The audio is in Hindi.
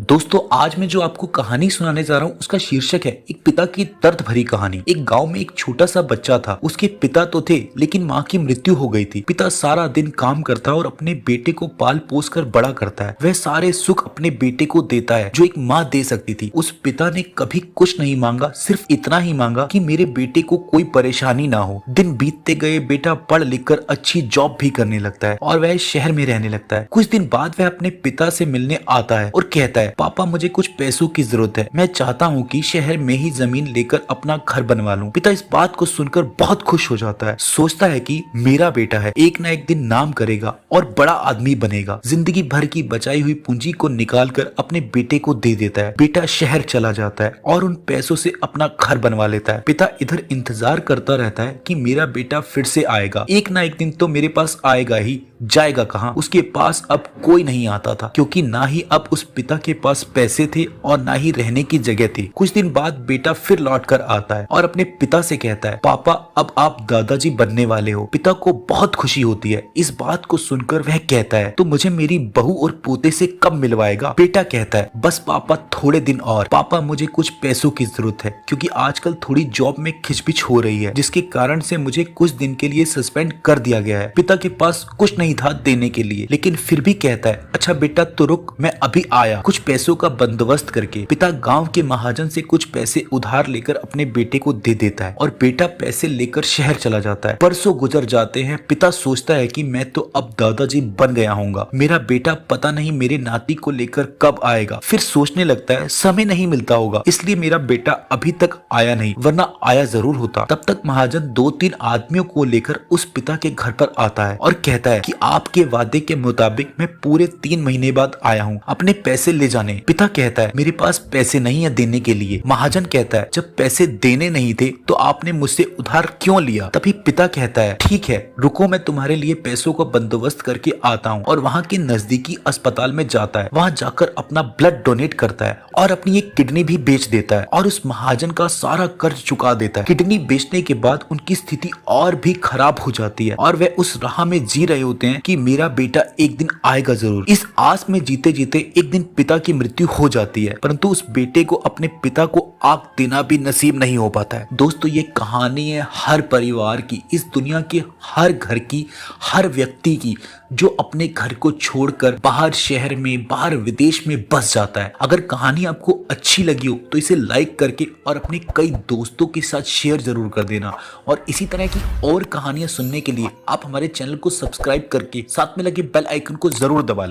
दोस्तों आज मैं जो आपको कहानी सुनाने जा रहा हूँ उसका शीर्षक है एक पिता की दर्द भरी कहानी। एक गांव में एक छोटा सा बच्चा था। उसके पिता तो थे लेकिन माँ की मृत्यु हो गई थी। पिता सारा दिन काम करता है और अपने बेटे को पाल पोस कर बड़ा करता है। वह सारे सुख अपने बेटे को देता है जो एक माँ दे सकती थी। उस पिता ने कभी कुछ नहीं मांगा, सिर्फ इतना ही मांगा कि मेरे बेटे को कोई परेशानी ना हो। दिन बीतते गए, बेटा पढ़ लिख कर अच्छी जॉब भी करने लगता है और वह शहर में रहने लगता है। कुछ दिन बाद वह अपने पिता से मिलने आता है और कहता है, पापा मुझे कुछ पैसों की जरूरत है। मैं चाहता हूँ कि शहर में ही जमीन लेकर अपना घर बनवा लूं। पिता इस बात को सुनकर बहुत खुश हो जाता है। सोचता है कि मेरा बेटा है, एक ना एक दिन नाम करेगा और बड़ा आदमी बनेगा। जिंदगी भर की बचाई हुई पूंजी को निकाल कर अपने बेटे को दे देता है। बेटा शहर चला जाता है और उन पैसों से अपना घर बनवा लेता है। पिता इधर इंतजार करता रहता है कि मेरा बेटा फिर से आएगा, एक ना एक दिन तो मेरे पास आएगा ही। जाएगा कहाँ? उसके पास अब कोई नहीं आता था क्योंकि ना ही अब उस पिता के पास पैसे थे और ना ही रहने की जगह थी। कुछ दिन बाद बेटा फिर लौट कर आता है और अपने पिता से कहता है, पापा अब आप दादाजी बनने वाले हो। पिता को बहुत खुशी होती है। इस बात को सुनकर वह कहता है, तो मुझे मेरी बहू और पोते से कब मिलवाएगा? बेटा कहता है, बस पापा थोड़े दिन और। पापा मुझे कुछ पैसों की जरूरत है क्योंकि आजकल थोड़ी जॉब में खिचपिच हो रही है जिसके कारण से मुझे कुछ दिन के लिए सस्पेंड कर दिया गया है। पिता के पास कुछ नहीं था देने के लिए लेकिन फिर भी कहता है, अच्छा बेटा तो रुक, मैं अभी आया। कुछ पैसों का बंदोबस्त करके पिता गांव के महाजन से कुछ पैसे उधार लेकर अपने बेटे को दे देता है और बेटा पैसे लेकर शहर चला जाता है। परसों गुजर जाते हैं। पिता सोचता है कि मैं तो अब दादाजी बन गया हूँगा, मेरा बेटा पता नहीं मेरे नाती को लेकर कब आएगा। फिर सोचने लगता है समय नहीं मिलता होगा इसलिए मेरा बेटा अभी तक आया नहीं, वरना आया जरूर होता। तब तक महाजन 2-3 आदमियों को लेकर उस पिता के घर पर आता है और कहता है कि आपके वादे के मुताबिक मैं पूरे 3 महीने बाद आया हूँ, अपने पैसे ले जाने। पिता कहता है, मेरे पास पैसे नहीं है देने के लिए। महाजन कहता है, जब पैसे देने नहीं थे तो आपने मुझसे उधार क्यों लिया? तभी पिता कहता है, ठीक है रुको, मैं तुम्हारे लिए पैसों का बंदोबस्त करके आता हूँ। और वहाँ के नजदीकी अस्पताल में जाता है। वहाँ जाकर अपना ब्लड डोनेट करता है और अपनी एक किडनी भी बेच देता है और उस महाजन का सारा कर्ज चुका देता है। किडनी बेचने के बाद उनकी स्थिति और भी खराब हो जाती है और वे उस राह में जी रहे होते हैं कि मेरा बेटा एक दिन आएगा जरूर। इस आस में जीते जीते एक दिन पिता की मृत्यु हो जाती है, परंतु उस बेटे को अपने पिता को आग देना भी नसीब नहीं हो पाता है। दोस्तों ये कहानी है हर परिवार की, इस दुनिया के हर घर की, हर व्यक्ति की जो अपने घर को छोड़कर बाहर शहर में, बाहर विदेश में बस जाता है। अगर कहानी आपको अच्छी लगी हो तो इसे लाइक करके और अपने कई दोस्तों के साथ शेयर जरूर कर देना। और इसी तरह की और कहानियां सुनने के लिए आप हमारे चैनल को सब्सक्राइब करके साथ में लगे बेल आइकन को जरूर दबा लें।